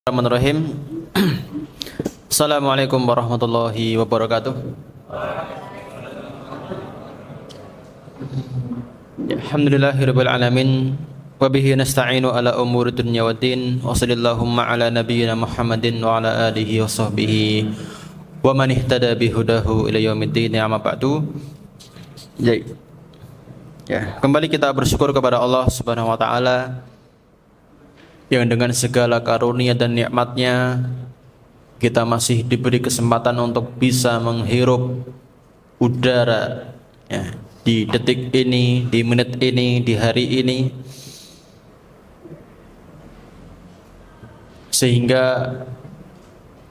Bismillahirrahmanirrahim. Assalamualaikum warahmatullahi wabarakatuh. Alhamdulillahirabbil alamin wa bihi nasta'inu ala umuri dunya waddin wa sallallahu ala nabiyyina Muhammadin wa ala alihi wa sahbihi wa man ihtada bihudahu ila yaumiddin. Amma ba'du. Kembali kita bersyukur kepada Allah Subhanahu wa taala yang dengan segala karunia dan nikmatnya kita masih diberi kesempatan untuk bisa menghirup udara di detik ini, di menit ini, di hari ini, sehingga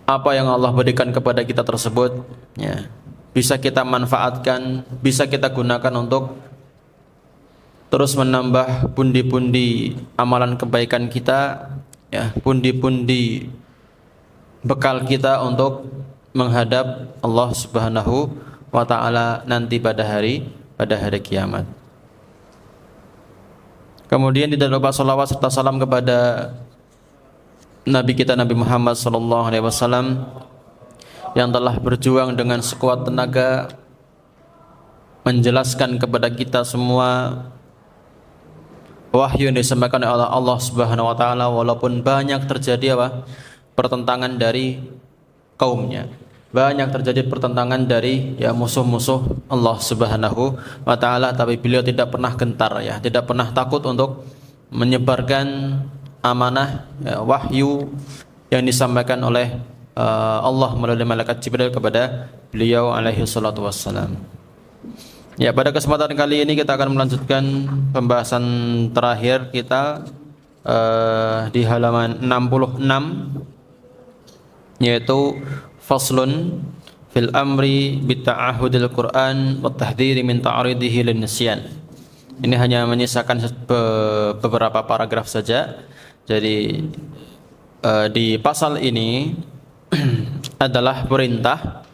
apa yang Allah berikan kepada kita tersebut bisa kita manfaatkan, bisa kita gunakan untuk terus menambah pundi-pundi amalan kebaikan kita, pundi-pundi bekal kita untuk menghadap Allah Subhanahu wa taala nanti pada hari kiamat. Kemudian tidak lupa salawat serta salam kepada Nabi kita Nabi Muhammad sallallahu alaihi wasallam yang telah berjuang dengan sekuat tenaga menjelaskan kepada kita semua wahyu yang disampaikan oleh Allah Subhanahu wa taala, walaupun banyak terjadi pertentangan dari kaumnya. Banyak terjadi pertentangan dari musuh-musuh Allah Subhanahu wa taala, tapi beliau tidak pernah gentar, tidak pernah takut untuk menyebarkan amanah wahyu yang disampaikan oleh Allah melalui malaikat Jibril kepada beliau alaihi salatu wassalam. Pada kesempatan kali ini kita akan melanjutkan pembahasan terakhir kita di halaman 66, yaitu faslun fil amri bitta'ahudil Qur'an wa tahdhiri min ta'ridihi lin nisyan. Ini hanya menyisakan beberapa paragraf saja. Jadi di pasal ini adalah perintah,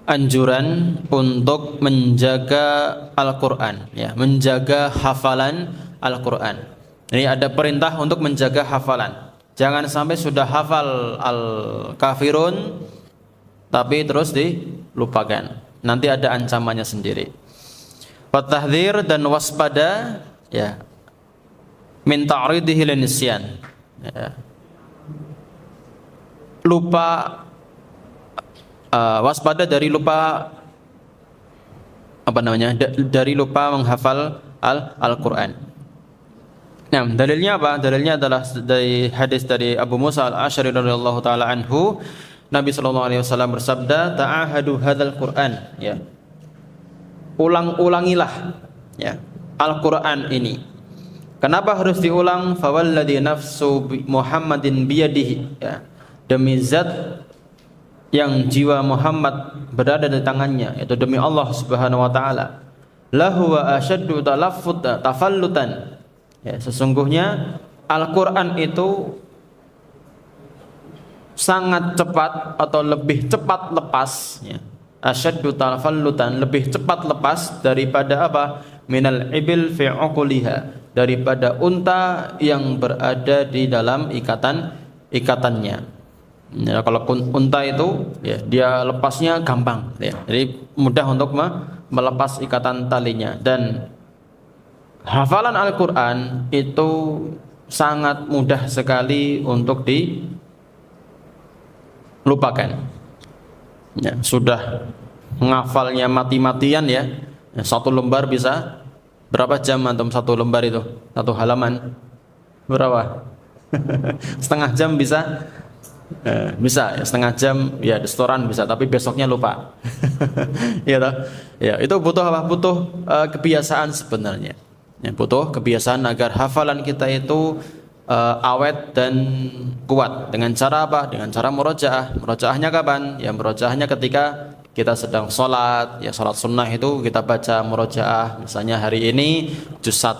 anjuran untuk menjaga Al-Quran, menjaga hafalan Al-Quran. Ini ada perintah untuk menjaga hafalan. Jangan sampai sudah hafal Al-Kafirun tapi terus dilupakan. Nanti ada ancamannya sendiri. Fatahdzir dan waspada, min ta'ridihi lin nisyan. Lupa, waspada dari lupa dari lupa menghafal Al-Quran. Nah, dalilnya apa? Dalilnya adalah dari hadis dari Abu Musa Al-Asy'ari radhiyallahu taala anhu. Nabi sallallahu alaihi wasallam bersabda, "Ta'ahadu hadzal Qur'an." Ulang-ulangilah Al-Quran ini. Kenapa harus diulang? Fawalladzi nafsu Muhammadin biyadihi. Demi zat yang jiwa Muhammad berada di tangannya, yaitu demi Allah Subhanahu wa taala. Lahu wa asyaddu tafallutan. Sesungguhnya Al-Quran itu sangat cepat atau lebih cepat lepas, asyaddu tafallutan, lebih cepat lepas daripada minal ibil fi uquliha, daripada unta yang berada di dalam ikatannya. Kalau unta itu dia lepasnya gampang, jadi mudah untuk melepas ikatan talinya. Dan hafalan Al-Quran itu sangat mudah sekali untuk dilupakan. Sudah menghafalnya mati-matian, satu lembar bisa berapa jam antum? Satu lembar itu, satu halaman berapa? Setengah jam bisa? Bisa, setengah jam di setoran bisa, tapi besoknya lupa. Itu butuh butuh kebiasaan sebenarnya. Butuh kebiasaan agar hafalan kita itu awet dan kuat. Dengan cara apa? Dengan cara murojaah. Murojaahnya kapan? Murojaahnya ketika kita sedang sholat, sholat sunnah itu kita baca murojaah. Misalnya hari ini juz 1,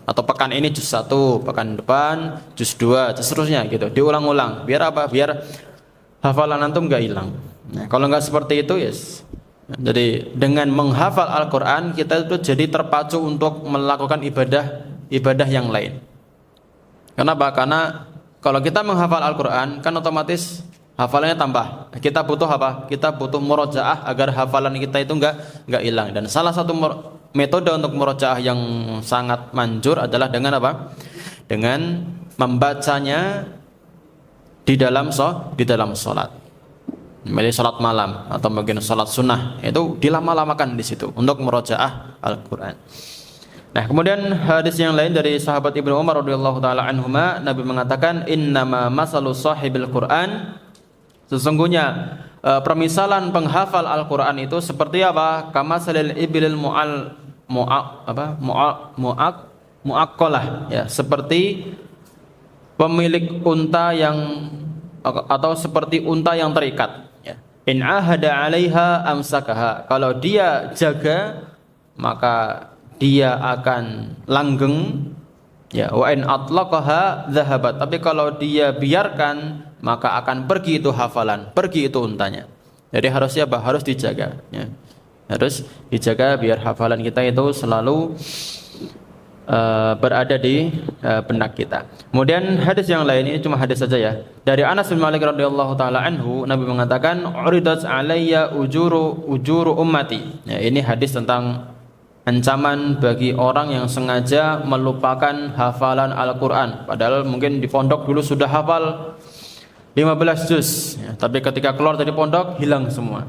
atau pekan ini juz 1, pekan depan juz 2, seterusnya gitu. Diulang-ulang. Biar apa? Biar hafalan antum nggak hilang. Kalau nggak seperti itu, jadi dengan menghafal Al-Quran kita itu jadi terpacu untuk melakukan ibadah yang lain. Kenapa? Karena Kalau kita menghafal Al-Quran kan otomatis hafalannya tambah. Kita butuh apa? Kita butuh murojaah agar hafalan kita itu enggak hilang. Dan salah satu metode untuk murojaah yang sangat manjur adalah dengan apa? Dengan membacanya di dalam sholat. Milih sholat malam atau mungkin sholat sunnah, itu dilama-lamakan di situ untuk murojaah Al-Quran. Nah, kemudian hadis yang lain dari sahabat Ibnu Umar radhiyallahu taala anhuma, Nabi mengatakan innama masalu sahibil Quran, sesungguhnya permisalan penghafal Al-Quran itu seperti apa? Kamasalil ibilil muaqqalah, ya, seperti pemilik unta yang atau seperti unta yang terikat, ya. In ahada 'alaiha amsakaha, kalau dia jaga maka dia akan langgeng, ya. Wa in atlaqaha dhahabat, tapi kalau dia biarkan maka akan pergi itu hafalan, pergi itu untanya. Jadi harusnya apa? Harus dijaga, ya. Harus dijaga biar hafalan kita itu selalu berada di benak kita. Kemudian hadis yang lain, ini cuma hadis saja ya. Dari Anas bin Malik radhiyallahu taala anhu, Nabi mengatakan uridat alayya ujuru ummati. Ya, ini hadis tentang ancaman bagi orang yang sengaja melupakan hafalan Al-Quran. Padahal mungkin di pondok dulu sudah hafal 15 juz, ya, tapi ketika keluar dari pondok hilang semua.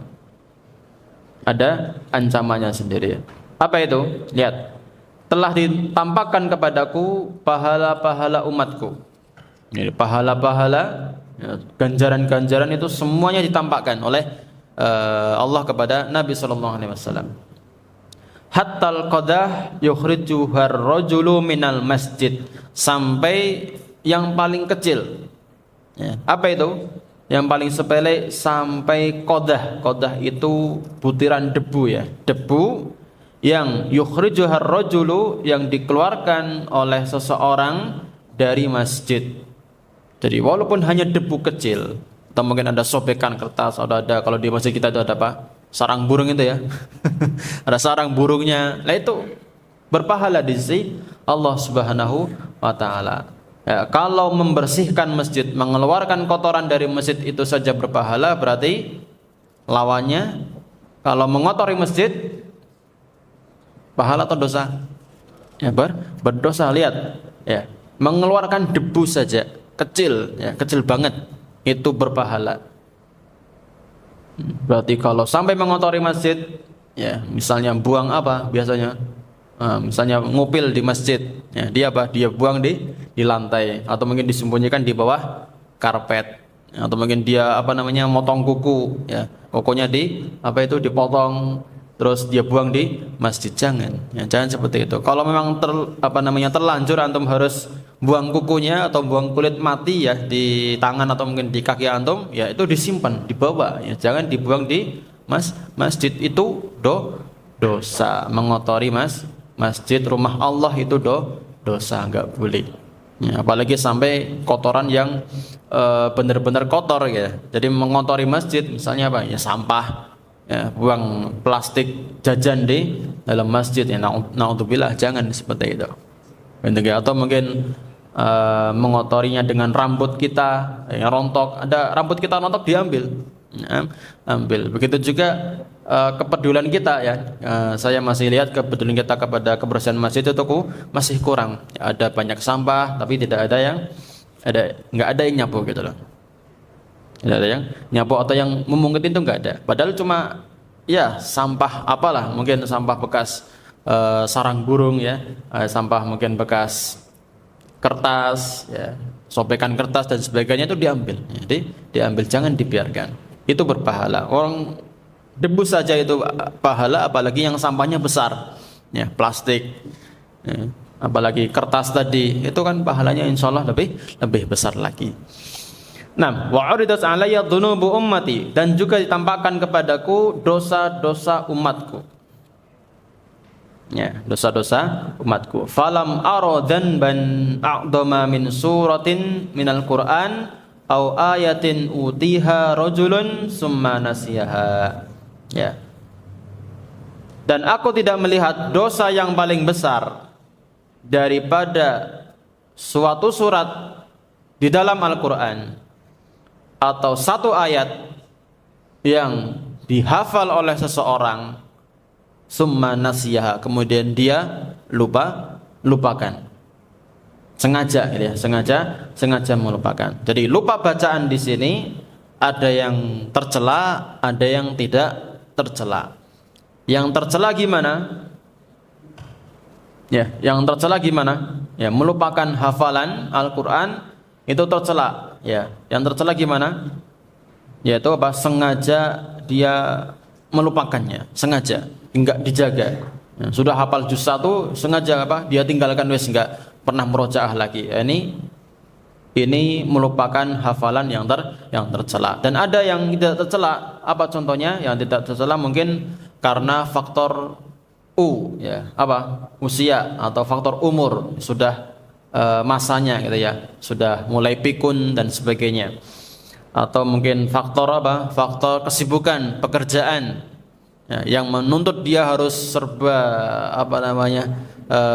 Ada ancamannya sendiri. Apa itu? Lihat. Telah ditampakkan kepadaku pahala-pahala umatku. Ini pahala-pahala, ya, ganjaran-ganjaran itu semuanya ditampakkan oleh Allah kepada Nabi sallallahu alaihi wasallam. Hattal qadah yukhrijuhar rajulu minal masjid, sampai yang paling kecil. Ya, apa itu? Yang paling sepele sampai qadah. Qadah itu butiran debu, ya, debu yang yukhrijuhar rajulu, yang dikeluarkan oleh seseorang dari masjid. Jadi walaupun hanya debu kecil, atau mungkin ada sobekan kertas, atau ada, kalau di masjid kita itu ada apa? Sarang burung itu, ya. Ada sarang burungnya. Nah, itu berpahala di sisi Allah Subhanahu wa taala. Ya, kalau membersihkan masjid, mengeluarkan kotoran dari masjid itu saja berpahala, berarti lawannya kalau mengotori masjid pahala atau dosa? Ya, berdosa. Lihat, ya, mengeluarkan debu saja kecil, ya, kecil banget, itu berpahala. Berarti kalau sampai mengotori masjid, ya, misalnya buang apa biasanya? Misalnya ngupil di masjid, ya, dia apa? Dia buang di lantai, atau mungkin disembunyikan di bawah karpet, atau mungkin dia apa namanya motong kuku, ya, kukunya dipotong, terus dia buang di masjid. Jangan, ya, jangan seperti itu. Kalau memang terlanjur antum harus buang kukunya atau buang kulit mati, ya, di tangan atau mungkin di kaki antum, ya, itu disimpan, dibawa, ya, jangan dibuang di masjid. Itu dosa, mengotori masjid, rumah Allah, itu dosa, enggak boleh, ya, apalagi sampai kotoran yang benar-benar kotor, ya. Jadi mengotori masjid, misalnya apa? Ya, sampah, ya, buang plastik jajan di dalam masjid, ya, naudzubillah, jangan seperti itu. Atau mungkin mengotorinya dengan rambut kita yang rontok. Ada rambut kita rontok, diambil, ya, ambil. Begitu juga kepedulian kita, ya. Saya masih lihat kepedulian kita kepada kebersihan masjid itu masih kurang. Ada banyak sampah, tapi nggak ada yang nyapu, gitu loh. Tidak ada yang nyapu atau yang memungut, itu nggak ada. Padahal cuma, ya, sampah apalah, mungkin sampah bekas sarang burung, ya, sampah mungkin bekas kertas, ya, sobekan kertas dan sebagainya, itu diambil. Jadi diambil, jangan dibiarkan. Itu berpahala. Orang debu saja itu pahala, apalagi yang sampahnya besar, ya, plastik, ya, apalagi kertas tadi, itu kan pahalanya insya Allah lebih besar lagi. Nah, wa uridat alayya dhunubu ummati, dan juga ditampakkan kepadaku dosa-dosa umatku. Ya, dosa-dosa umatku. Falam ara dzanban a'dama min suratin minal Qur'an au ayatin utiha rajulun summa nasiyaha. Ya. Dan aku tidak melihat dosa yang paling besar daripada suatu surat di dalam Al-Quran atau satu ayat yang dihafal oleh seseorang, summa nasiyaha, kemudian dia lupakan, sengaja gitu ya, sengaja melupakan. Jadi lupa bacaan di sini ada yang tercela, ada yang tidak tercela. Yang tercela gimana? Ya, yang tercela gimana? Ya, melupakan hafalan Al-Quran itu tercela. Ya, yang tercela gimana? Yaitu apa? Sengaja dia melupakannya, sengaja, enggak dijaga. Ya, sudah hafal juz 1, sengaja apa? Dia tinggalkan, wes enggak pernah murojaah lagi. Ya, ini melupakan hafalan yang tercela. Dan ada yang tidak tercela. Apa contohnya? Yang tidak tercela mungkin karena faktor ya, apa? Usia atau faktor umur, sudah masanya gitu ya, sudah mulai pikun dan sebagainya. Atau mungkin faktor apa? Faktor kesibukan pekerjaan ya, yang menuntut dia harus serba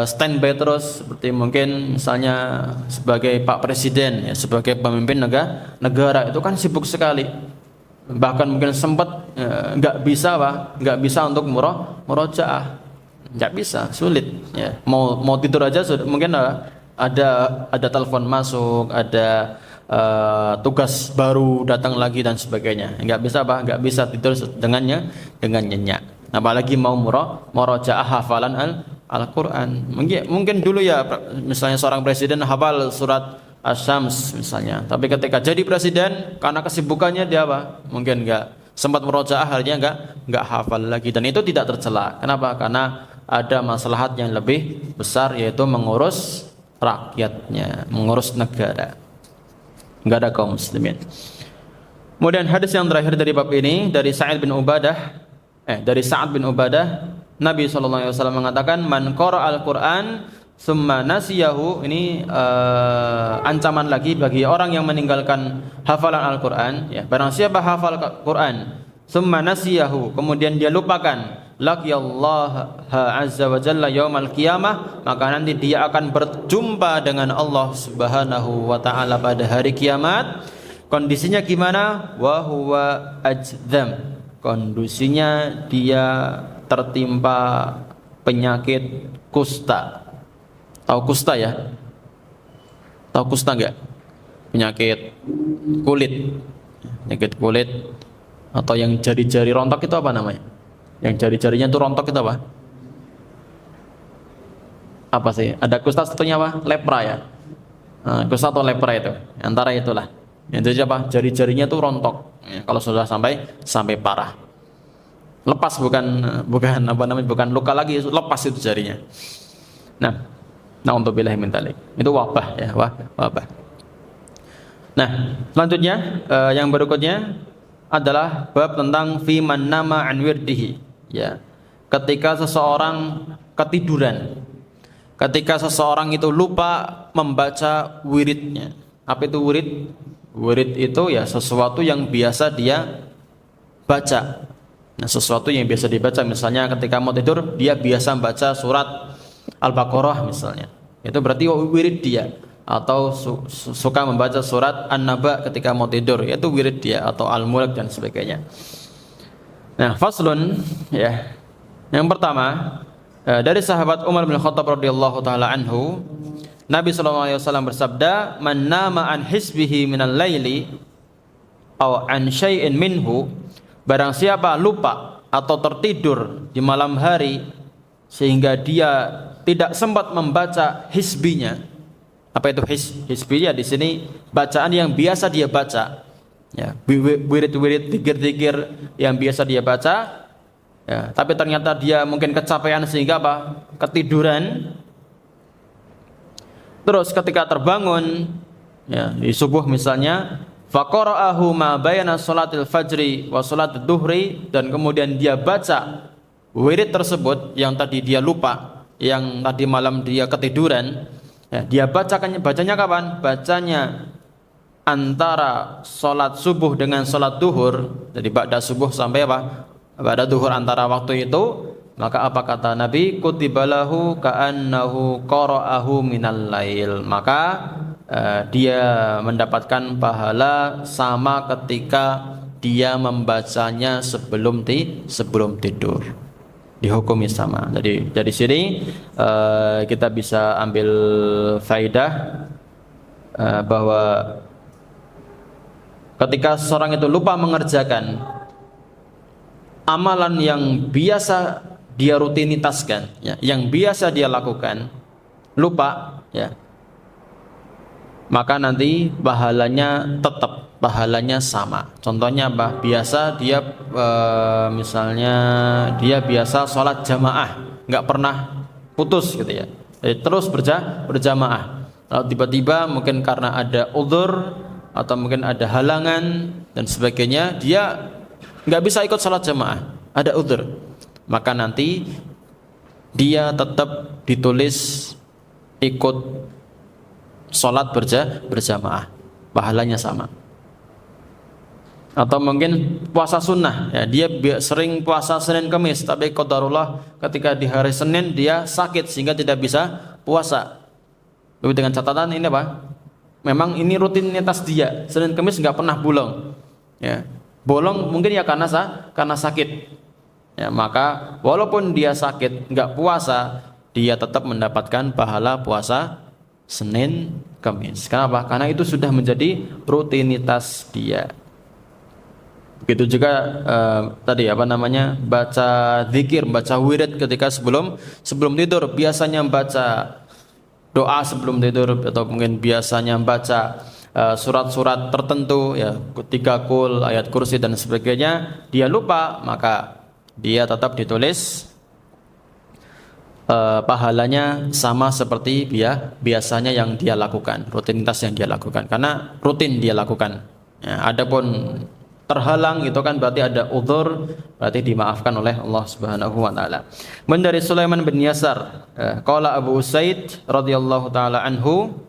standby terus, seperti mungkin misalnya sebagai Pak Presiden ya, sebagai pemimpin negara itu kan sibuk sekali, bahkan mungkin sempat nggak bisa untuk murojaah, nggak bisa, sulit ya. Mau tidur aja sudah, mungkin ada telepon masuk, ada tugas baru datang lagi dan sebagainya, nggak bisa tidur dengan nyenyak, apalagi mau murojaah hafalan Al-Quran. Mungkin dulu ya, misalnya seorang presiden hafal surat Asy-Syams misalnya, tapi ketika jadi presiden karena kesibukannya dia mungkin nggak sempat murojaah, akhirnya nggak hafal lagi, dan itu tidak tercela. Kenapa? Karena ada maslahat yang lebih besar, yaitu mengurus rakyatnya, mengurus negara, nggak ada kaum muslimin. Kemudian hadis yang terakhir dari bab ini dari Sa'ad bin Ubadah, Nabi SAW mengatakan, man qara al-Quran summa nasiyahu. Ini ancaman lagi bagi orang yang meninggalkan hafalan Al-Quran ya. Barang siapa hafal Quran summa nasiyahu, kemudian dia lupakan, laqiyallaha azza wa jalla yaumal qiyamah, maka nanti dia akan berjumpa dengan Allah Subhanahu wa taala pada hari kiamat. Kondisinya gimana? Wa huwa ajdzam, kondisinya dia tertimpa penyakit kusta. Tahu kusta ya? Tahu kusta enggak? Penyakit kulit atau yang jari-jari rontok itu apa namanya? Yang jari-jarinya itu rontok itu apa? Apa sih? Ada kusta, satunya apa? Lepra ya. Kusta atau lepra itu, antara itulah. Yang jadi apa? Jari-jarinya itu rontok. Ya, kalau sudah sampai parah. Lepas bukan luka lagi, lepas itu jarinya. Nah untuk billahi min dzalik. Itu wabah ya, wabah. Nah, selanjutnya yang berikutnya adalah bab tentang fi man nama an wirdihi ya. Ketika seseorang ketiduran, ketika seseorang itu lupa membaca wiridnya. Apa itu wirid? Wirid itu ya sesuatu yang biasa dia baca. Nah, sesuatu yang biasa dibaca, misalnya ketika mau tidur dia biasa membaca surat Al-Baqarah misalnya. Itu berarti wirid dia. Atau suka membaca surat An-Naba ketika mau tidur, yaitu wirid dia, atau Al-Mulk dan sebagainya. Nah, faslun ya. Yang pertama, dari sahabat Umar bin Khattab radhiyallahu taala anhu, Nabi sallallahu alaihi wasallam bersabda, "Man nama an hisbihi minal laili aw an syai'in minhu," barang siapa lupa atau tertidur di malam hari sehingga dia tidak sempat membaca hisbinya. Apa itu hisbi? Ya, di sini bacaan yang biasa dia baca. Ya, wirid-wirid, zikir-zikir yang biasa dia baca. Ya, tapi ternyata dia mungkin kecapean sehingga ketiduran. Terus ketika terbangun ya, di subuh misalnya, faqara'ahu ma bayna sholatil fajri wa sholatil duhri, dan kemudian dia baca wirid tersebut yang tadi dia lupa, yang tadi malam dia ketiduran ya, dia bacanya kapan? Bacanya antara sholat subuh dengan sholat duhur. Jadi ba'da subuh sampai ba'da duhur, antara waktu itu. Maka apa kata Nabi? Kutibalahu ka'annahu qara'ahu minal lail. Maka dia mendapatkan pahala sama ketika dia membacanya sebelum tidur. Dihukumi sama. Jadi dari sini kita bisa ambil faidah bahwa ketika seseorang itu lupa mengerjakan amalan yang biasa dia rutinitaskan, ya, yang biasa dia lakukan, lupa, ya, maka nanti pahalanya sama. Contohnya apa? Biasa dia misalnya dia biasa sholat jamaah, nggak pernah putus gitu ya. Jadi terus berjamaah. Lalu tiba-tiba mungkin karena ada udzur atau mungkin ada halangan dan sebagainya, dia nggak bisa ikut sholat jamaah, ada udzur. Maka nanti dia tetap ditulis ikut sholat berjamaah, pahalanya sama. Atau mungkin puasa sunnah, ya, dia sering puasa Senin Kamis, tapi qadarullah ketika di hari Senin dia sakit sehingga tidak bisa puasa. Tapi dengan catatan ini apa? Memang ini rutinitas dia, Senin Kamis nggak pernah bolong, ya. Bolong mungkin ya karena sakit, ya, maka walaupun dia sakit nggak puasa, dia tetap mendapatkan pahala puasa Senin Kamis. Kenapa? Karena itu sudah menjadi rutinitas dia. Begitu juga tadi baca zikir, baca wirid ketika sebelum tidur. Biasanya baca doa sebelum tidur, atau mungkin biasanya baca surat-surat tertentu, ya, 3 qul, ayat kursi dan sebagainya. Dia lupa, maka dia tetap ditulis pahalanya sama seperti biasanya yang dia lakukan, rutinitas yang dia lakukan, karena rutin dia lakukan, ya. Adapun terhalang itu kan berarti ada udzur, berarti dimaafkan oleh Allah Subhanahu wa taala. Dari Sulaiman bin Yasar, qala Abu Usaid radhiyallahu taala anhu,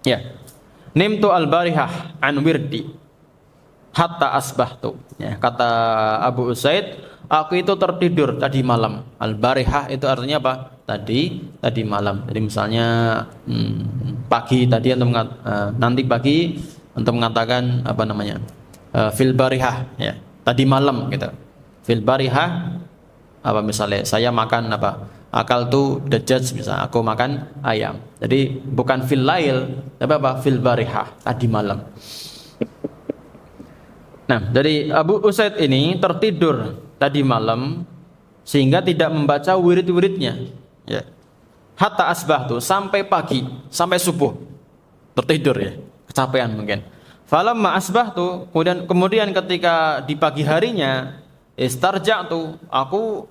ya, nimtu al-barihah an wirdi hatta asbahtu, ya, kata Abu Usaid, aku itu tertidur tadi malam. Al-barihah itu artinya apa? Tadi malam. Jadi misalnya pagi tadi untuk nanti pagi untuk mengatakan fil barihah, ya, tadi malam gitu. Fil barihah apa, misalnya saya makan akal tu dajjaj, misalnya aku makan ayam. Jadi bukan fil lail, tapi fil barihah, tadi malam. Nah, dari Abu Usaid ini tertidur tadi malam sehingga tidak membaca wirid-wiridnya, ya. Hatta asbahtu, sampai pagi, sampai subuh tertidur, ya, kecapean mungkin. Falamma asbahtu, kemudian ketika di pagi harinya, istarja'tu, aku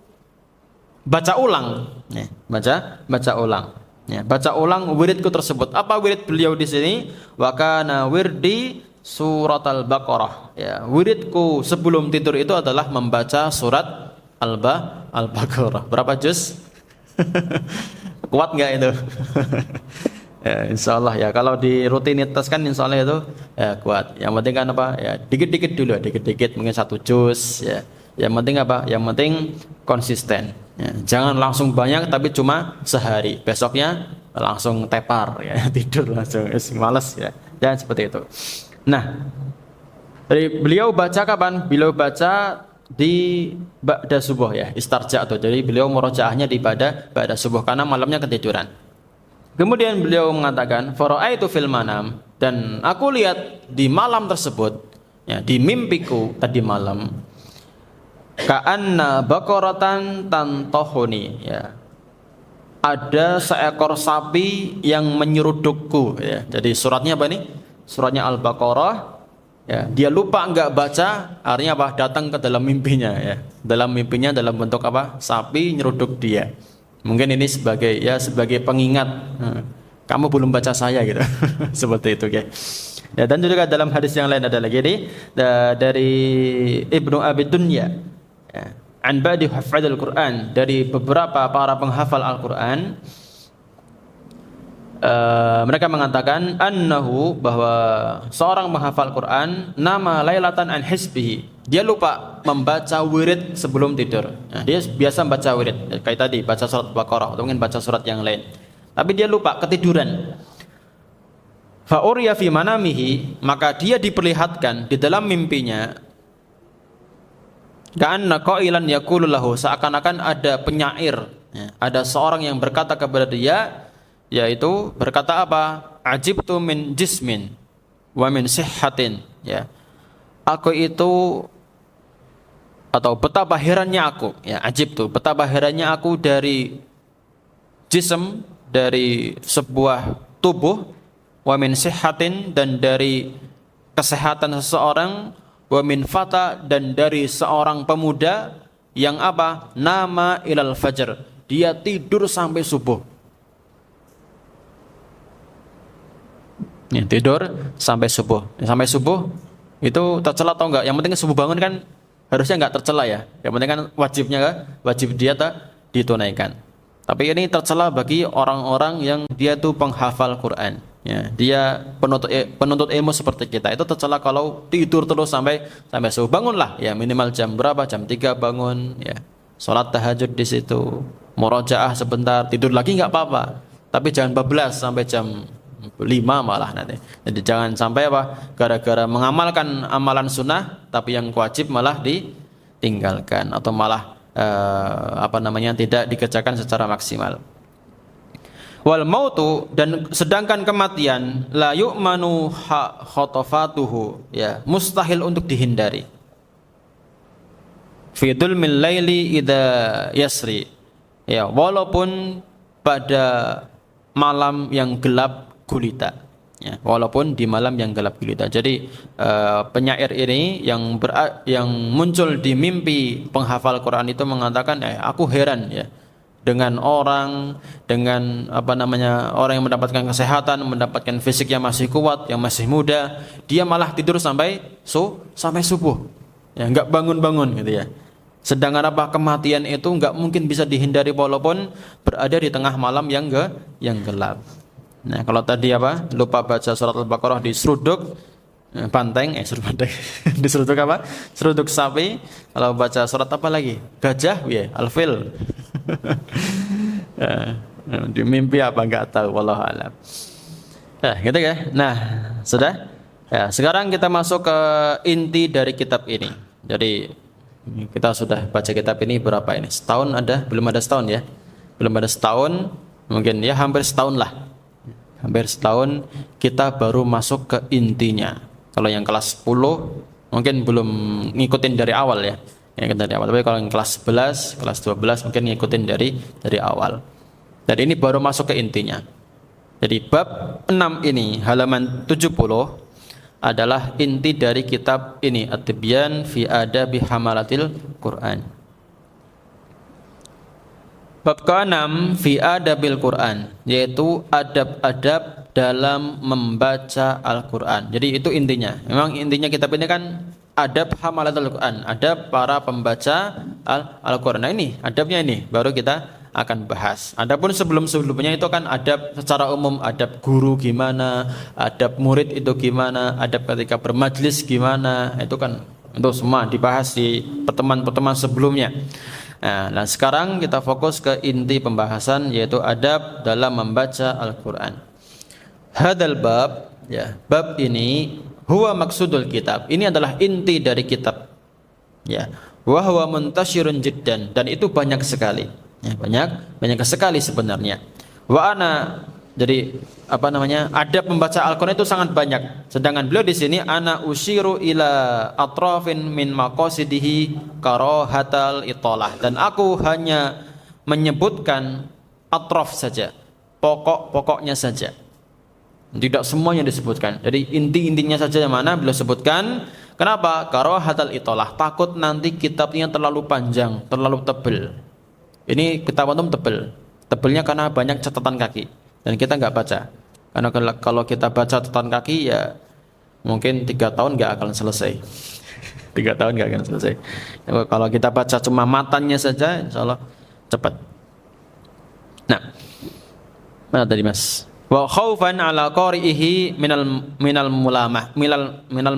baca ulang, ya, baca ulang, ya, baca ulang wiridku tersebut. Apa wirid beliau di sini? Wa kana wirdi surat al-Baqarah, ya, wiridku sebelum tidur itu adalah membaca surat Al-Baqarah. Berapa juz? Kuat nggak itu? Ya, insyaallah, ya, kalau dirutinitaskan insyaallah itu, ya, kuat. Yang penting kan ya, dikit-dikit dulu, dikit-dikit, mungkin 1 juz, ya. Yang penting Yang penting konsisten, ya. Jangan langsung banyak tapi cuma sehari, besoknya langsung tepar, ya, tidur langsung, malas, ya. Jangan seperti itu. Nah, dari beliau baca kapan? Beliau baca di ba'da subuh, ya, istarja tuh. Jadi beliau murojaahnya di ba'da subuh karena malamnya ketiduran. Kemudian beliau mengatakan, fara'aitu fil manam, dan aku lihat di malam tersebut, ya, di mimpiku tadi malam, ka'anna baqaratan tantohuni, ya, ada seekor sapi yang menyerudukku, ya. Jadi suratnya apa nih? Suratnya Al-Baqarah, ya. Dia lupa enggak baca, artinya apa? Datang ke dalam mimpinya, ya. Dalam mimpinya dalam bentuk apa? Sapi nyeruduk dia. Mungkin ini sebagai pengingat, kamu belum baca saya gitu. Seperti itu, ya. Ya, dan juga dalam hadis yang lain ada lagi ini dari Ibnu Abi Dunya, ya, an ba'di hafadzil Quran, dari beberapa para penghafal Al-Quran, mereka mengatakan annahu, bahwa seorang menghafal Quran, nama lailatan an hisbihi, dia lupa membaca wirid sebelum tidur. Nah, dia biasa baca wirid kayak tadi, baca surat Baqarah atau mungkin baca surat yang lain, tapi dia lupa, ketiduran. Fa uriya fi manamihi, maka dia diperlihatkan di dalam mimpinya, ka'anna qailan yaqulu lahu, seakan-akan ada penyair, ya, ada seorang yang berkata kepada dia, yaitu berkata apa? Ajibtu min jismin wa min sihhatin, ya. Aku itu, atau betapa herannya aku, ya, ajibtu, betapa herannya aku dari jism, dari sebuah tubuh, wa min sihhatin, dan dari kesehatan seseorang, wa min fata, dan dari seorang pemuda yang apa? Nama ilal fajr, dia tidur sampai subuh. Ya, tidur sampai subuh. Sampai subuh itu tercela atau enggak? Yang penting subuh bangun kan harusnya enggak tercela ya. Yang penting kan wajibnya kan, wajib dia ditunaikan. Tapi ini tercela bagi orang-orang yang dia tuh penghafal Quran. Ya, dia penuntut ilmu seperti kita. Itu tercela kalau tidur terus sampai subuh. Bangunlah ya, minimal jam berapa? Jam 3 bangun ya. Salat tahajud di situ. Murojaah sebentar, tidur lagi enggak apa-apa. Tapi jangan bablas sampai jam 5 malah nanti. Jadi jangan sampai apa? Gara-gara mengamalkan amalan sunnah tapi yang wajib malah ditinggalkan atau malah tidak dikerjakan secara maksimal. Wal mautu, dan sedangkan kematian, la yu'manu khotofatuhu, ya, mustahil untuk dihindari. Fi dhulmil laili idza yasri, ya, walaupun pada malam yang gelap gulita, ya, walaupun di malam yang gelap gulita. Jadi penyair ini yang muncul di mimpi penghafal Quran itu mengatakan, aku heran ya dengan orang yang mendapatkan kesehatan, mendapatkan fisik yang masih kuat, yang masih muda, dia malah tidur sampai subuh, ya, enggak bangun-bangun gitu ya. Sedangkan kematian itu enggak mungkin bisa dihindari walaupun berada di tengah malam yang gelap. Nah, kalau tadi lupa baca surat Al-Baqarah di seruduk banteng, di seruduk seruduk sapi. Kalau baca surat apa lagi? Gajah, ya, Al-Fil. Di mimpi apa enggak tahu, wallahu alam. Gitu ya. Nah, sudah. Ya, sekarang kita masuk ke inti dari kitab ini. Jadi kita sudah baca kitab ini berapa ini? Setahun ada? Belum ada setahun ya? Belum ada setahun, mungkin ya hampir setahun lah. Hampir setahun kita baru masuk ke intinya. Kalau yang kelas 10 mungkin belum ngikutin dari awal ya. Dari awal. Tapi kalau yang kelas 11, kelas 12 mungkin ngikutin dari awal. Dan ini baru masuk ke intinya. Jadi bab 6 ini halaman 70 adalah inti dari kitab ini, At-Tibyan fi Adabi Hamalatil Quran. Bab ke-6 fi Adabil Quran, yaitu adab-adab dalam membaca Al-Quran. Jadi itu intinya. Memang intinya kitab ini kan adab Hamalatil Quran, adab para pembaca Al-Quran. Nah ini adabnya ini baru kita akan bahas. Adapun sebelum-sebelumnya itu kan adab secara umum, adab guru gimana, adab murid itu gimana, adab ketika bermajlis gimana, itu kan itu semua dibahas di pertemuan-pertemuan sebelumnya. Nah, sekarang kita fokus ke inti pembahasan, yaitu adab dalam membaca Al-Quran. Hadal bab, ya, bab ini huwa maksudul kitab. Ini adalah inti dari kitab. Ya, wa huwa muntashirun jiddan, dan itu banyak sekali. Ya, banyak sekali sebenarnya. Wa ana, jadi adab membaca Al-Quran itu sangat banyak. Sedangkan beliau di sini ana usyiru ila atrafin min maqasidihi karahatal italah, dan aku hanya menyebutkan atraf saja, pokok-pokoknya saja. Tidak semuanya disebutkan. Jadi inti-intinya saja yang mana beliau sebutkan. Kenapa? Karahatal italah, takut nanti kitabnya terlalu panjang, terlalu tebal. Ini kitab antum tebal. Tebalnya karena banyak catatan kaki dan kita nggak baca. Karena kalau kita baca catatan kaki ya mungkin 3 tahun nggak akan selesai. 3 tahun nggak akan selesai. Kalau kita baca cuma matanya saja, insya Allah cepat. Nah, mana tadi Mas? Wa khaufan ala qari'ihi minal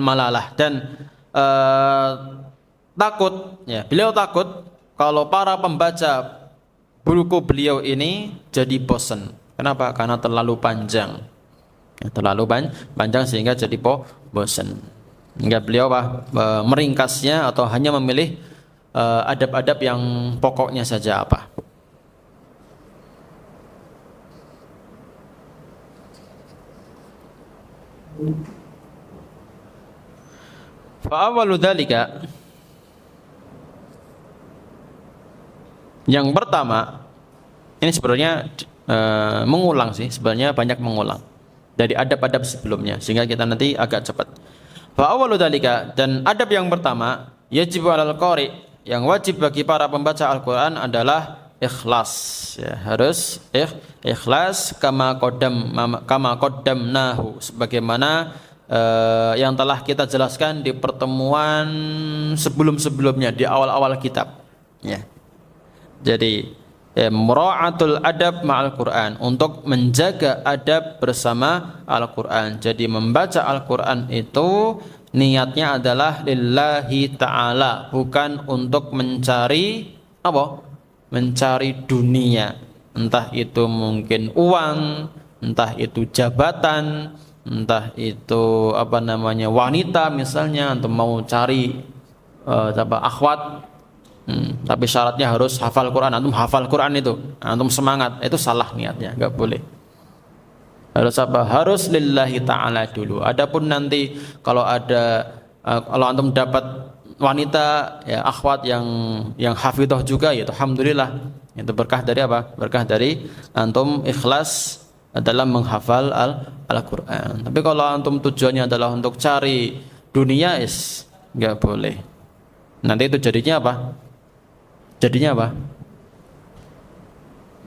malalah, dan takut, ya, beliau takut kalau para pembaca buku beliau ini jadi bosan. Kenapa? Karena terlalu panjang. Terlalu panjang sehingga jadi bosan. Hingga beliau meringkasnya atau hanya memilih adab-adab yang pokoknya saja apa. Fa'awalu dzalika, yang pertama ini sebenarnya mengulang sih, sebenarnya banyak mengulang dari adab-adab sebelumnya sehingga kita nanti agak cepat. Fa'awalu dzalika, dan adab yang pertama, yajib 'alal qari, yang wajib bagi para pembaca Al-Qur'an adalah ikhlas, ya, harus ikhlas kama qaddamnahu, sebagaimana yang telah kita jelaskan di pertemuan sebelum-sebelumnya di awal-awal kitab, ya. Jadi mura'atul adab ma'al Qur'an, untuk menjaga adab bersama Al-Qur'an. Jadi membaca Al-Qur'an itu niatnya adalah lillahi ta'ala, bukan untuk mencari apa? Mencari dunia, entah itu mungkin uang, entah itu jabatan, entah itu wanita misalnya, atau mau cari akhwat, tapi syaratnya harus hafal Quran. Antum hafal Quran itu, antum semangat, itu salah niatnya, enggak boleh. Harus lillahi ta'ala dulu. Adapun nanti kalau antum dapat wanita, ya, akhwat yang hafidhah juga, ya alhamdulillah, itu berkah dari apa? Berkah dari antum ikhlas dalam menghafal Al-Quran. Tapi kalau antum tujuannya adalah untuk cari dunia, nggak boleh. Nanti itu jadinya apa?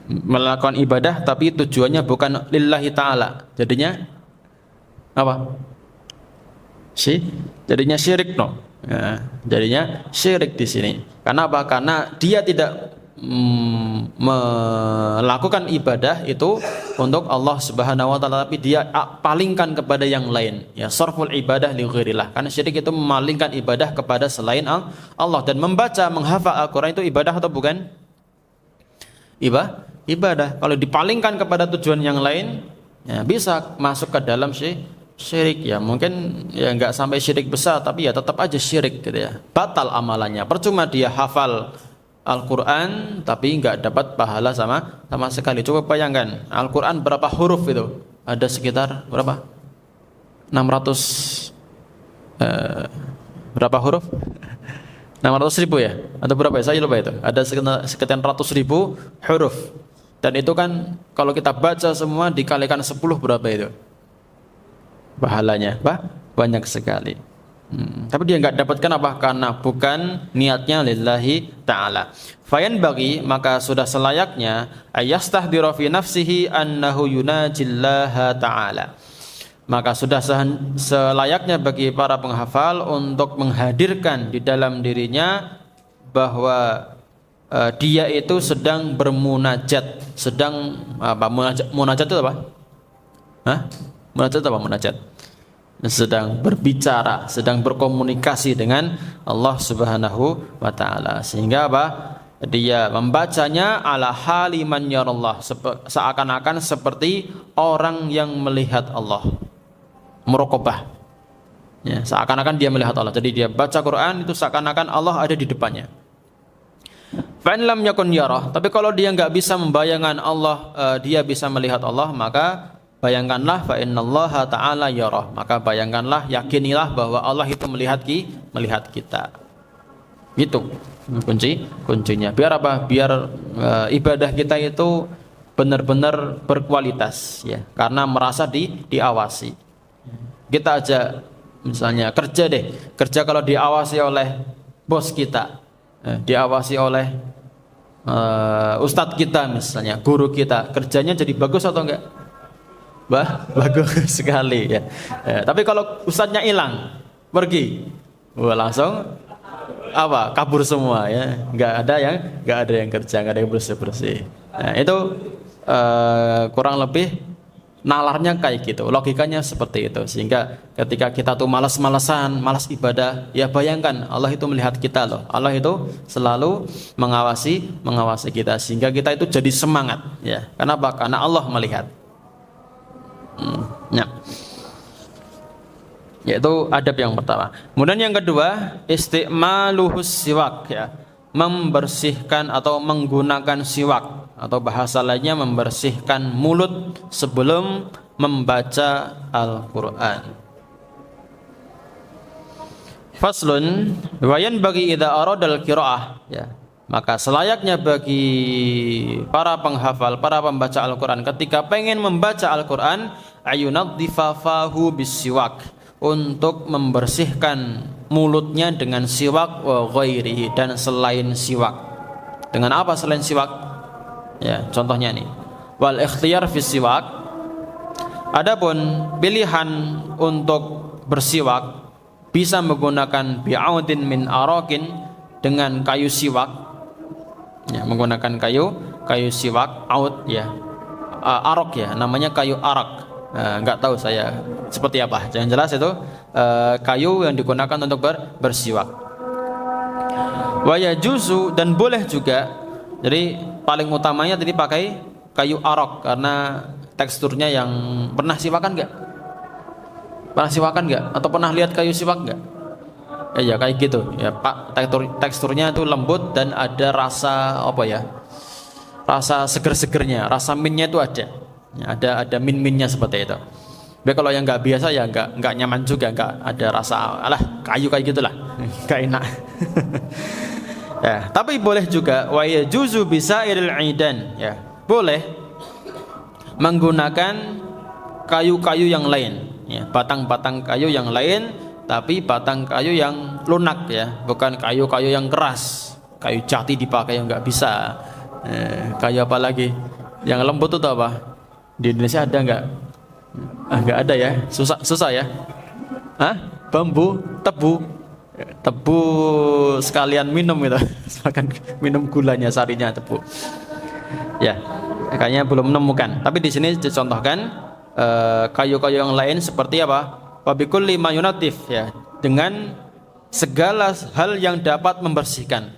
Melakukan ibadah tapi tujuannya bukan lillahi ta'ala. Jadinya apa? Jadinya syirik, no. Ya, jadinya syirik di sini. Karena apa? Karena dia tidak melakukan ibadah itu untuk Allah Subhanahu wa taala, tapi dia palingkan kepada yang lain, ya, sarful ibadah li ghairillah. Karena syirik itu memalingkan ibadah kepada selain Allah. Dan membaca, menghafal Al-Qur'an itu ibadah atau bukan? Ibadah. Kalau dipalingkan kepada tujuan yang lain, ya, bisa masuk ke dalam syirik, ya. Mungkin ya enggak sampai syirik besar, tapi ya tetap aja syirik gitu, ya. Batal amalannya. Percuma dia hafal Al-Quran tapi nggak dapat pahala sama sekali. Coba bayangkan, Al-Quran berapa huruf itu? Ada sekitar berapa? 600 berapa huruf? 600.000 ya? Atau berapa ya? Saya lupa itu. Ada sekitar 100.000 huruf. Dan itu kan kalau kita baca semua dikalikan 10 berapa itu? Pahalanya banyak sekali. Tapi dia enggak dapatkan apa? Karena bukan niatnya lillahi ta'ala. Fayan bagi, maka sudah selayaknya ayastahdira fi nafsihi annahu yunajillaha ta'ala. Maka sudah selayaknya bagi para penghafal untuk menghadirkan di dalam dirinya bahwa dia itu sedang bermunajat, sedang apa? Munajat itu apa? Munajat apa munajat? Sedang berbicara, sedang berkomunikasi dengan Allah Subhanahu wa taala. Sehingga apa? Dia membacanya ala hali man yarallah, seakan-akan seperti orang yang melihat Allah. Muraqabah. Ya, seakan-akan dia melihat Allah. Jadi dia baca Quran itu seakan-akan Allah ada di depannya. Fa in lam yakun yarah, tapi kalau dia enggak bisa membayangkan Allah, dia bisa melihat Allah, maka bayangkanlah fa innallaha ta'ala yarah, maka bayangkanlah, yakinilah bahwa Allah itu melihat kita. Gitu kuncinya. Biar apa? Biar ibadah kita itu benar-benar berkualitas, ya. Karena merasa diawasi. Kita aja misalnya kerja kalau diawasi oleh bos kita, diawasi oleh ustadz kita misalnya, guru kita, kerjanya jadi bagus atau enggak? Bagus sekali, ya. Tapi kalau ustadznya hilang, pergi, langsung apa? Kabur semua, ya. Nggak ada yang kerja, nggak ada yang bersih. Nah, itu kurang lebih nalarnya kayak gitu, logikanya seperti itu. Sehingga ketika kita tuh malas ibadah, ya bayangkan Allah itu melihat kita loh. Allah itu selalu mengawasi kita, sehingga kita itu jadi semangat, ya. Kenapa? Karena Allah melihat. Nah, yaitu adab yang pertama. Kemudian yang kedua, isti'maluhus siwak, ya, membersihkan atau menggunakan siwak, atau bahasa lainnya membersihkan mulut sebelum membaca Al-Quran. Faslun, wayan bagi idza aradal qiraah, ya, maka selayaknya bagi para penghafal, para pembaca Al-Quran ketika pengen membaca Al-Quran, ayunadhifa fahu bisiwak, untuk membersihkan mulutnya dengan siwak wa ghairihi, dan selain siwak. Dengan apa selain siwak? Ya, contohnya nih. Wal ikhtiyar fi siwak. Adapun pilihan untuk bersiwak bisa menggunakan bi'audin min arakin, dengan kayu siwak. Ya, menggunakan kayu siwak, aud, ya. Arok, ya, namanya kayu arak. Enggak tahu saya seperti apa. Yang jelas itu kayu yang digunakan untuk bersiwak. Wa yajuzu, dan boleh juga. Jadi paling utamanya tadi pakai kayu arok karena teksturnya yang pernah siwakan enggak? Pernah siwakan enggak? Atau pernah lihat kayu siwak enggak? Ya kayak gitu. Ya, Pak, teksturnya itu lembut dan ada rasa apa ya? Rasa seger-segernya, rasa minnya itu ada. Ya, ada min-minnya seperti itu. Tapi kalau yang nggak biasa ya nggak nyaman juga, nggak ada rasa kayu kayak gitulah, nggak enak. Ya, tapi boleh juga wa yajuzu bisairil aidan, ya, boleh menggunakan kayu-kayu yang lain, ya, batang-batang kayu yang lain, tapi batang kayu yang lunak, ya, bukan kayu-kayu yang keras. Kayu jati dipakai yang nggak bisa. Kayu apa lagi? Yang lembut itu apa? Di Indonesia ada nggak? Nggak ada ya, susah ya. Bambu, tebu sekalian minum gitu, makan minum gulanya, sarinya tebu. Ya, kayaknya belum menemukan. Tapi di sini dicontohkan kayu-kayu yang lain seperti apa? Wabikulli mayunatif, ya, dengan segala hal yang dapat membersihkan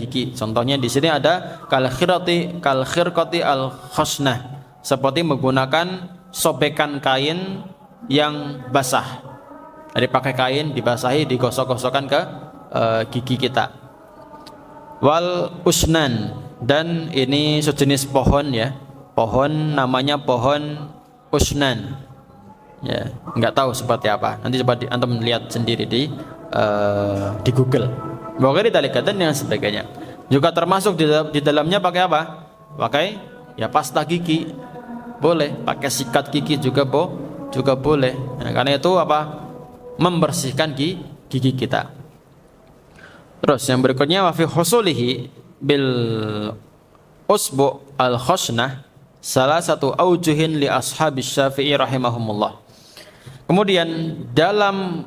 gigi. Contohnya di sini ada kal khirqati al khosnah, seperti menggunakan sobekan kain yang basah. Jadi pakai kain dibasahi, digosok-gosokkan ke gigi kita. Wal usnan, dan ini sejenis pohon, ya, pohon namanya pohon usnan. Ya, nggak tahu seperti apa. Nanti coba antum lihat sendiri di Google. Bahwa ditalikatan dan sebagainya. Juga termasuk di dalamnya pakai apa? Pakai, ya, pasta gigi. Boleh, pakai sikat gigi juga boleh. Nah, karena itu apa? Membersihkan gigi kita. Terus yang berikutnya wa fi husulihi bil usbu al khosnah salah satu aujuhin li ashabis Syafi'i rahimahumullah. Kemudian dalam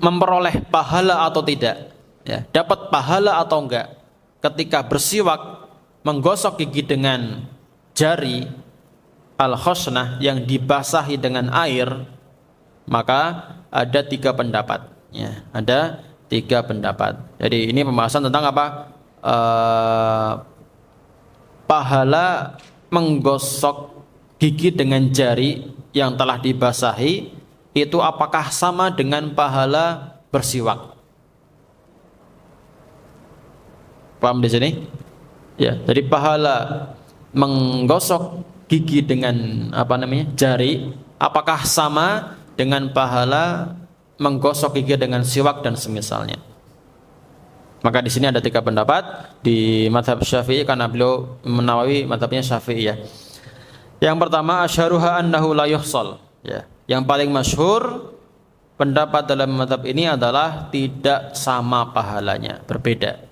memperoleh pahala atau tidak, ya, dapat pahala atau enggak ketika bersiwak, menggosok gigi dengan jari al-khosnah yang dibasahi dengan air, maka ada 3 pendapat, ya, ada 3 pendapat. Jadi ini pembahasan tentang apa? Pahala menggosok gigi dengan jari yang telah dibasahi itu apakah sama dengan pahala bersiwak? Paham di sini? Ya, jadi pahala menggosok gigi dengan jari, apakah sama dengan pahala menggosok gigi dengan siwak dan semisalnya? Maka di sini ada 3 pendapat di mazhab Syafi'i, karena beliau Nawawi mazhabnya Syafi'i, ya. Yang pertama, asyharuha annahu la yuhsal, ya. Yang paling masyhur pendapat dalam mazhab ini adalah tidak sama pahalanya, berbeda.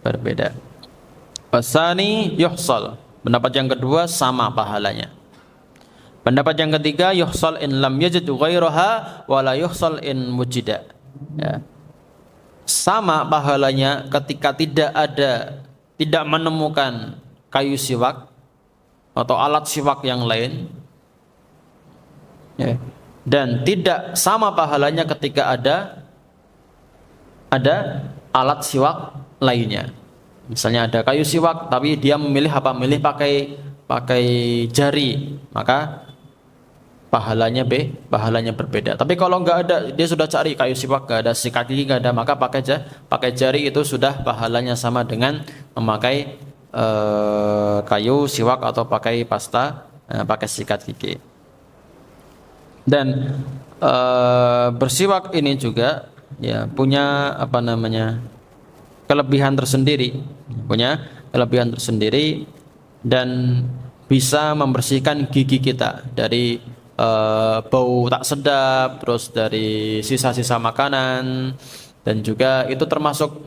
Berbeda. Wasani yuhsal. Pendapat yang kedua sama pahalanya. Pendapat yang ketiga, yuhsal in lam yajid ghairaha wa la yuhsal in wujida. Ya. Sama pahalanya ketika tidak menemukan kayu siwak atau alat siwak yang lain, ya. Dan tidak sama pahalanya ketika ada alat siwak lainnya. Misalnya ada kayu siwak tapi dia memilih pakai pakai jari, maka pahalanya berbeda. Tapi kalau nggak ada, dia sudah cari kayu siwak, nggak ada, sikat gigi nggak ada, maka pakai jari itu sudah pahalanya sama dengan memakai kayu siwak atau pakai pasta, pakai sikat gigi. Dan bersiwak ini juga ya punya kelebihan tersendiri dan bisa membersihkan gigi kita dari bau tak sedap, terus dari sisa-sisa makanan, dan juga itu termasuk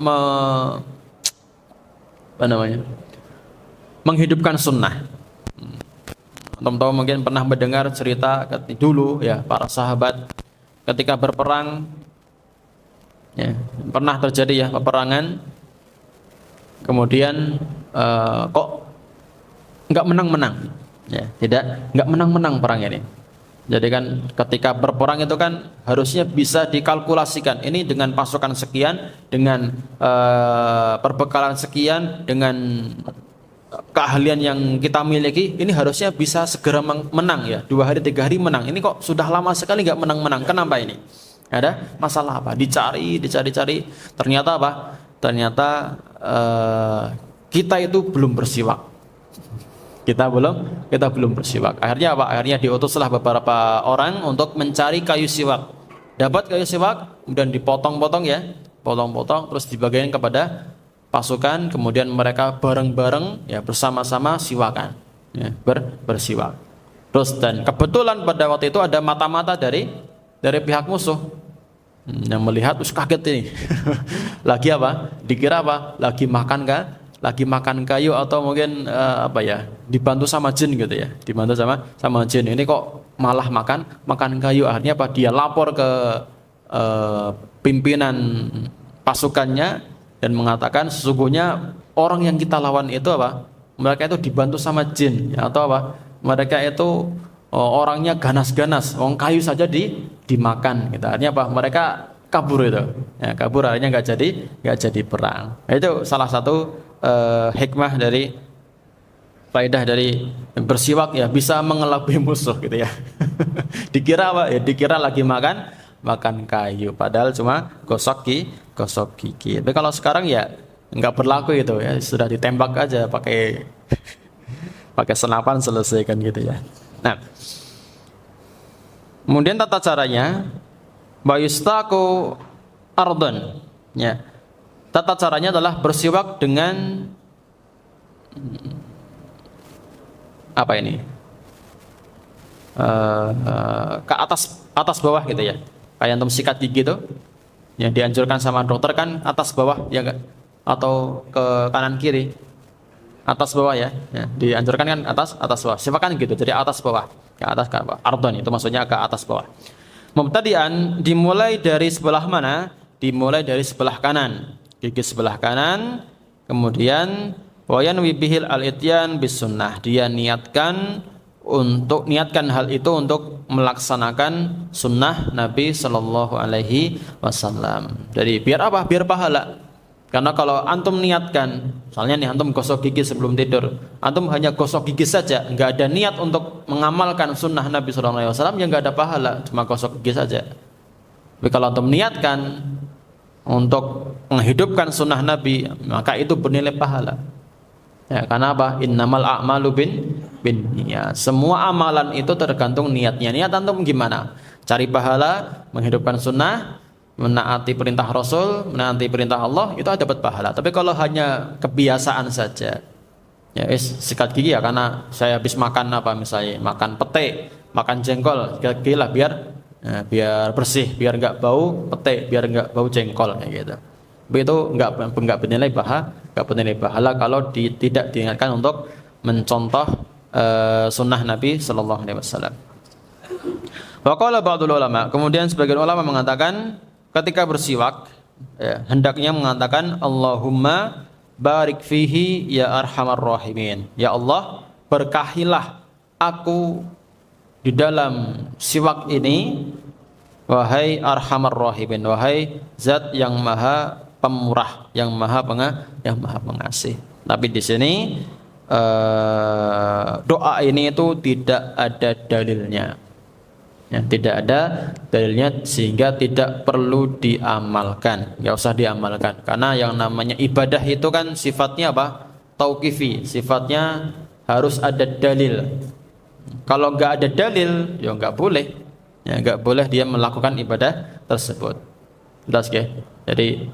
menghidupkan sunnah. Teman-teman mungkin pernah mendengar cerita dulu ya, para sahabat ketika berperang ya, pernah terjadi ya peperangan, kemudian kok nggak menang-menang ya, nggak menang-menang perang ini. Jadi kan ketika berperang itu kan harusnya bisa dikalkulasikan, ini dengan pasukan sekian, dengan perbekalan sekian, dengan keahlian yang kita miliki, ini harusnya bisa segera menang ya, 2 hari 3 hari menang. Ini kok sudah lama sekali nggak menang-menang, kenapa ini? Ada masalah apa? Dicari, ternyata apa? Ternyata kita itu belum bersiwak. Kita belum bersiwak. Akhirnya apa? Akhirnya diutuslah beberapa orang untuk mencari kayu siwak. Dapat kayu siwak, kemudian dipotong-potong ya, potong-potong, terus dibagikan kepada pasukan, kemudian mereka bareng-bareng ya bersama-sama siwakan, ya, bersiwak. Terus dan kebetulan pada waktu itu ada mata-mata dari pihak musuh yang melihat, terus kaget ini. Lagi apa? Dikira apa? Lagi makan kan? Lagi makan kayu atau mungkin dibantu sama jin gitu ya, dibantu sama jin. Ini kok malah makan kayu. Akhirnya apa? Dia lapor ke pimpinan pasukannya dan mengatakan sesungguhnya orang yang kita lawan itu mereka itu dibantu sama jin ya, atau mereka itu orangnya ganas-ganas, kayu saja dimakan gitu. Akhirnya mereka kabur itu ya, akhirnya nggak jadi perang. Itu salah satu hikmah dari faedah dari bersiwak ya, bisa mengelabui musuh gitu ya. Dikira ya, dikira lagi makan kayu, padahal cuma gosok gigi. Tapi kalau sekarang ya nggak berlaku itu ya, sudah ditembak aja pakai senapan, selesaikan gitu ya. Nah, kemudian tata caranya bayustaku ardon ya. Tata caranya adalah bersiwak dengan ke atas bawah gitu ya. Kayak antum sikat gigi itu yang dianjurkan sama dokter kan atas bawah ya enggak? Atau ke kanan kiri. Atas bawah ya. Dianjurkan kan atas bawah. Siwakan gitu. Jadi atas bawah. Ke atas ke bawah. Ardon itu maksudnya ke atas bawah. Mubtadi'an dimulai dari sebelah mana? Dimulai dari sebelah kanan. Gigi sebelah kanan, kemudian wayan wibihil al-ityan bis sunnah. Dia niatkan hal itu untuk melaksanakan sunnah Nabi Sallallahu Alaihi Wasallam. Jadi biar apa? Biar pahala. Karena kalau antum niatkan, misalnya nih antum gosok gigi sebelum tidur, antum hanya gosok gigi saja, nggak ada niat untuk mengamalkan sunnah Nabi Sallallahu Alaihi Wasallam, ya nggak ada pahala, cuma gosok gigi saja. Tapi kalau antum niatkan untuk menghidupkan sunnah Nabi, maka itu bernilai pahala. Ya, karena apa? Innamal a'malu bin niat. Semua amalan itu tergantung niatnya. Niat antum gimana? Cari pahala, menghidupkan sunnah, menaati perintah Rasul, menaati perintah Allah, itu dapat pahala. Tapi kalau hanya kebiasaan saja, ya sikat gigi ya karena saya habis makan misalnya makan pete, makan jengkol, sikat gigi lah biar bersih, biar nggak bau pete, biar nggak bau jengkol kayak gitu. Begitu nggak bernilai pahala kalau tidak diingatkan untuk mencontoh sunnah Nabi Sallallahu Alaihi Wasallam. Wa qala ba'dul ulama, kemudian sebagian ulama mengatakan ketika bersiwak ya, hendaknya mengatakan Allahumma barik fihi ya arhamar rahimin. Ya Allah, berkahilah aku di dalam siwak ini, wahai arhamar rahimin, wahai zat yang maha pemurah, yang maha pengasih. Tapi di sini doa ini itu tidak ada dalilnya. Ya, tidak ada dalilnya sehingga tidak perlu diamalkan, nggak usah diamalkan. Karena yang namanya ibadah itu kan sifatnya apa? Tauqifi, sifatnya harus ada dalil. Kalau nggak ada dalil, ya nggak boleh. Ya, nggak boleh dia melakukan ibadah tersebut. Jelas ya? Jadi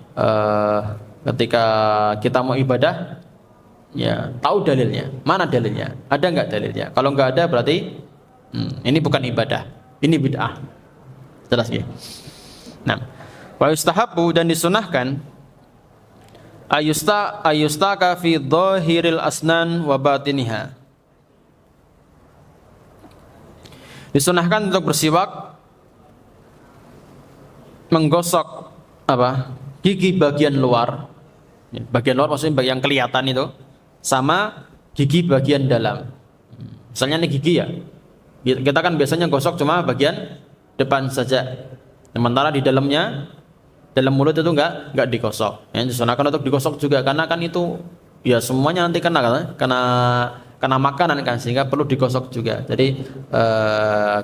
ketika kita mau ibadah, ya tahu dalilnya. Mana dalilnya? Ada nggak dalilnya? Kalau nggak ada berarti ini bukan ibadah. Ini bid'ah. Jelas ya? Nah, wa yustahabbu dan disunahkan ayustaka fi dhahiril asnan wa batiniha. Disunahkan untuk bersiwak menggosok apa? Gigi bagian luar. Bagian luar maksudnya yang kelihatan itu sama gigi bagian dalam. Misalnya ini gigi ya. Kita kan biasanya gosok cuma bagian depan saja. Sementara di dalamnya, dalam mulut itu enggak digosok. Yang disunahkan untuk digosok juga karena kan itu ya semuanya nanti kena makanan kan, sehingga perlu digosok juga. Jadi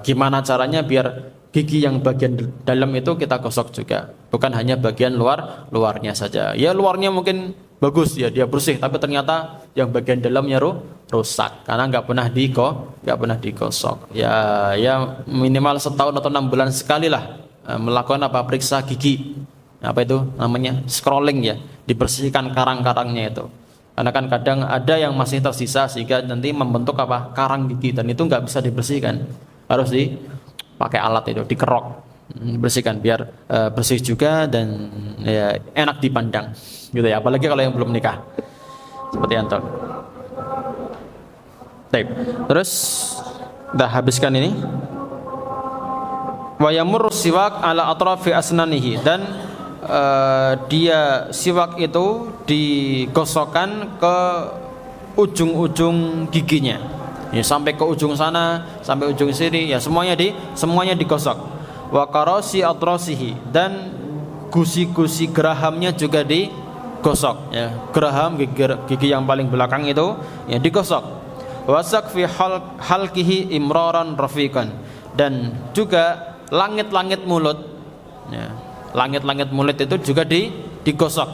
gimana caranya biar gigi yang bagian dalam itu kita gosok juga, bukan hanya bagian luarnya saja. Ya luarnya mungkin bagus ya, dia bersih, tapi ternyata yang bagian dalamnya rusak karena nggak pernah digosok. Ya minimal setahun atau 6 bulan sekali lah melakukan periksa gigi. Apa itu namanya? Scrolling ya, dibersihkan karang-karangnya itu. Karena kan kadang ada yang masih tersisa sehingga nanti membentuk karang gigi, dan itu nggak bisa dibersihkan. Harus dipakai alat itu, dikerok. Bersihkan biar bersih juga dan ya, enak dipandang gitu ya, apalagi kalau yang belum nikah seperti anton. Baik, terus dah habiskan ini. Wa yamur siwak ala atrafi asnanihi, dan dia siwak itu digosokkan ke ujung-ujung giginya ya, sampai ke ujung sana, sampai ujung sini ya, semuanya digosok. Wa qarasi atrasihi, dan gusi-gusi gerahamnya juga digosok ya, geraham gigi yang paling belakang itu ya digosok. Wasak fi halqihi imraran rafiqan, dan juga langit-langit mulut ya, langit-langit mulut itu juga digosok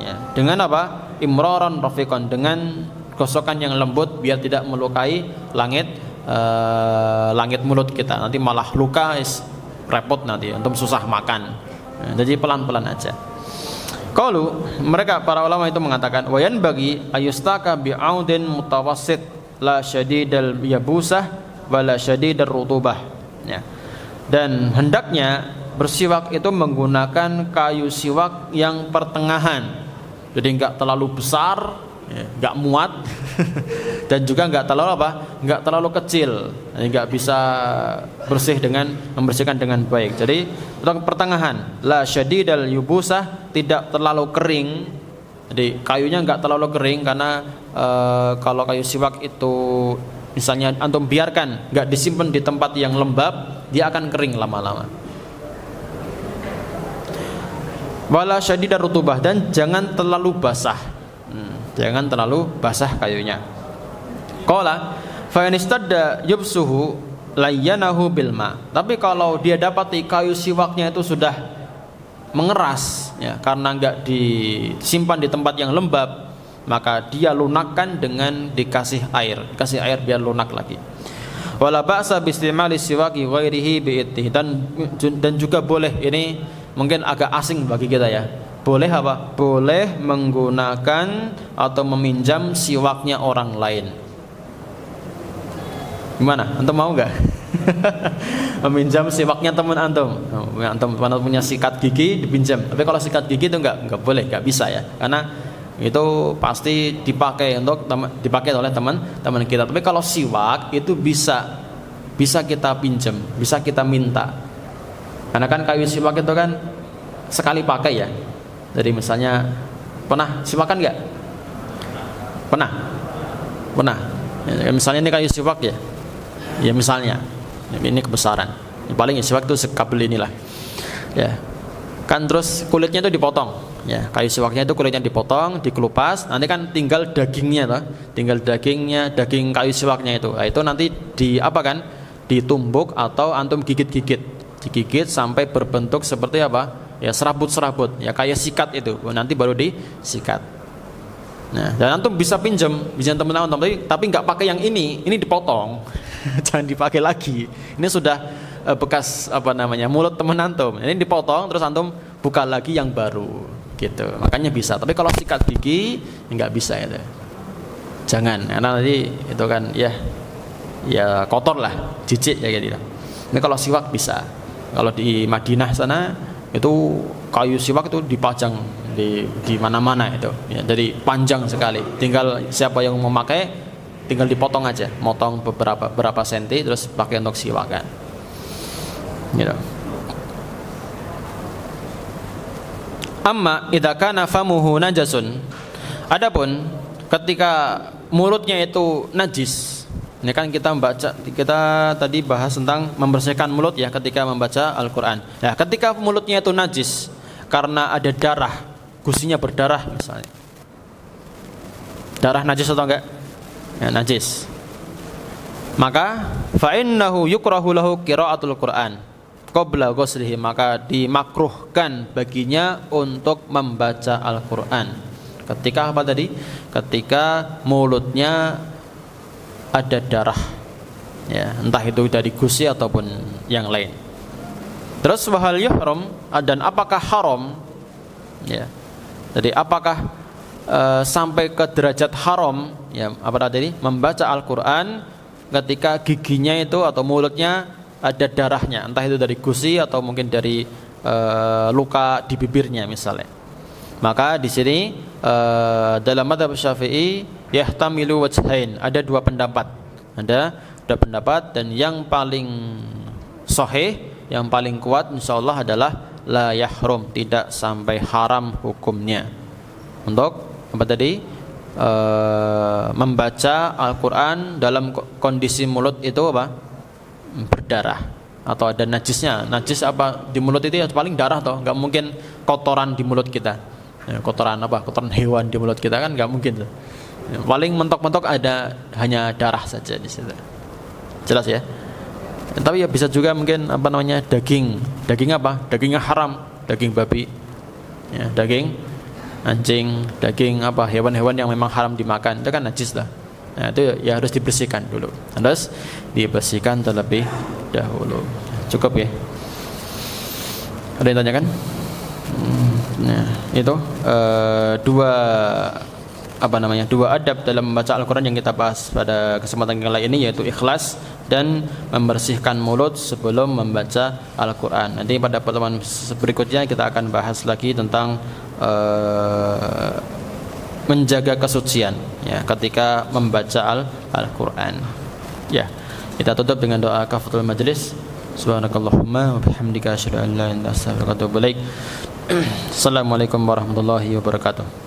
ya, dengan apa? Imraran rafiqan, dengan gosokan yang lembut biar tidak melukai langit mulut kita, nanti malah luka, repot nanti, untuk susah makan. Jadi pelan-pelan aja. Qalu, mereka para ulama itu mengatakan, wa yanbaghi ayustaka bi'audin mutawassit la syadidal yabusah wa la syadidar rutubah ya. Dan hendaknya bersiwak itu menggunakan kayu siwak yang pertengahan. Jadi enggak terlalu besar, enggak muat dan juga enggak terlalu kecil, enggak bisa membersihkan dengan baik. Jadi pertengahan, la syadidal yubusah, tidak terlalu kering. Jadi kayunya enggak terlalu kering, karena kalau kayu siwak itu misalnya antum biarkan enggak disimpan di tempat yang lembab, dia akan kering lama-lama. Wala syadidar rutubah, dan jangan terlalu basah. Jangan terlalu basah kayunya. Qala fa in istadda yubsuhu layyanahu bil ma. Tapi kalau dia dapati kayu siwaknya itu sudah mengeras ya, karena enggak disimpan di tempat yang lembab, maka dia lunakkan dengan dikasih air biar lunak lagi. Wala ba'sa bi istimali siwaki ghairihi bi ittih, dan juga boleh, ini mungkin agak asing bagi kita ya. Boleh apa? Boleh menggunakan atau meminjam siwaknya orang lain. Gimana? Antum mau nggak? Meminjam siwaknya teman antum. Antum punya sikat gigi dipinjam. Tapi kalau sikat gigi itu nggak boleh, nggak bisa ya. Karena itu pasti dipakai oleh teman kita. Tapi kalau siwak itu bisa kita pinjam, bisa kita minta. Karena kan kayu siwak itu kan sekali pakai ya. Jadi misalnya, pernah siwakan nggak? Pernah. Ya, misalnya ini kayu siwak ya. Ya misalnya, ini kebesaran. Paling siwak itu sekabel inilah. Ya. Kan terus kulitnya itu dipotong. Ya, kayu siwaknya itu kulitnya dipotong, dikelupas, nanti kan tinggal dagingnya toh. Tinggal daging kayu siwaknya itu. Nah, itu nanti di apa kan? Ditumbuk atau antum gigit-gigit. Digigit sampai berbentuk seperti apa? Ya, serabut-serabut. Ya, kayak sikat itu. Nanti baru disikat. Nah, dan antum bisa pinjam teman antum, tapi nggak pakai yang ini dipotong. Jangan dipakai lagi. Ini sudah bekas apa namanya? Mulut teman antum. Ini dipotong terus antum buka lagi yang baru. Gitu, makanya bisa. Tapi kalau sikat gigi nggak bisa itu. Jangan, karena nanti itu kan ya kotor lah, jijik ya gitu. Ini kalau siwak bisa. Kalau di Madinah sana itu kayu siwak itu dipajang di mana-mana itu. Ya, jadi panjang sekali. Tinggal siapa yang mau memakai, tinggal dipotong aja, motong berapa senti terus pakai untuk siwakan. Gitu. Amma idza kana famuhu najasun. Adapun ketika mulutnya itu najis. Ini kan kita tadi bahas tentang membersihkan mulut ya ketika membaca Al-Qur'an. Nah, ketika mulutnya itu najis karena ada darah, gusinya berdarah misalnya. Darah najis atau enggak? Ya, najis. Maka fa innahu yukrahu lahu qiraatul Qur'an qabla ghuslihi, maka dimakruhkan baginya untuk membaca Al-Qur'an. Ketika apa tadi? Ketika mulutnya ada darah. Ya, entah itu dari gusi ataupun yang lain. Terus wahal yuhram, dan apakah haram? Ya. Jadi apakah sampai ke derajat haram ya apa tadi? Membaca Al-Qur'an ketika giginya itu atau mulutnya ada darahnya, entah itu dari gusi atau mungkin dari luka di bibirnya misalnya. Maka di sini dalam mazhab Syafi'i yahtamilu wajhain, ada dua pendapat. Ada pendapat dan yang paling sahih, yang paling kuat insyaallah adalah la yahrum, tidak sampai haram hukumnya. Untuk apa tadi? Membaca Al-Qur'an dalam kondisi mulut itu apa? Berdarah atau ada najisnya. Najis apa di mulut itu ya paling darah toh, nggak mungkin kotoran di mulut kita ya, kotoran hewan di mulut kita kan nggak mungkin tuh. Ya, paling mentok-mentok hanya darah saja di situ, jelas ya. Tapi ya bisa juga mungkin apa namanya daging apa, dagingnya haram, daging babi ya, daging anjing, daging apa hewan-hewan yang memang haram dimakan itu kan najis lah. Nah, itu ya harus dibersihkan dulu. Harus dibersihkan terlebih dahulu. Cukup ya. Ada yang tanyakan? Nah, itu dua adab dalam membaca Al-Qur'an yang kita bahas pada kesempatan yang lain ini, yaitu ikhlas dan membersihkan mulut sebelum membaca Al-Qur'an. Nanti pada pertemuan berikutnya kita akan bahas lagi tentang menjaga kesucian ya ketika membaca Al-Qur'an. Ya, kita tutup dengan doa kafaratul majlis. Subhanakallahumma wa bihamdika asyhadu an la ilaha illa anta astaghfiruka wa atubu ilaik. Assalamualaikum warahmatullahi wabarakatuh.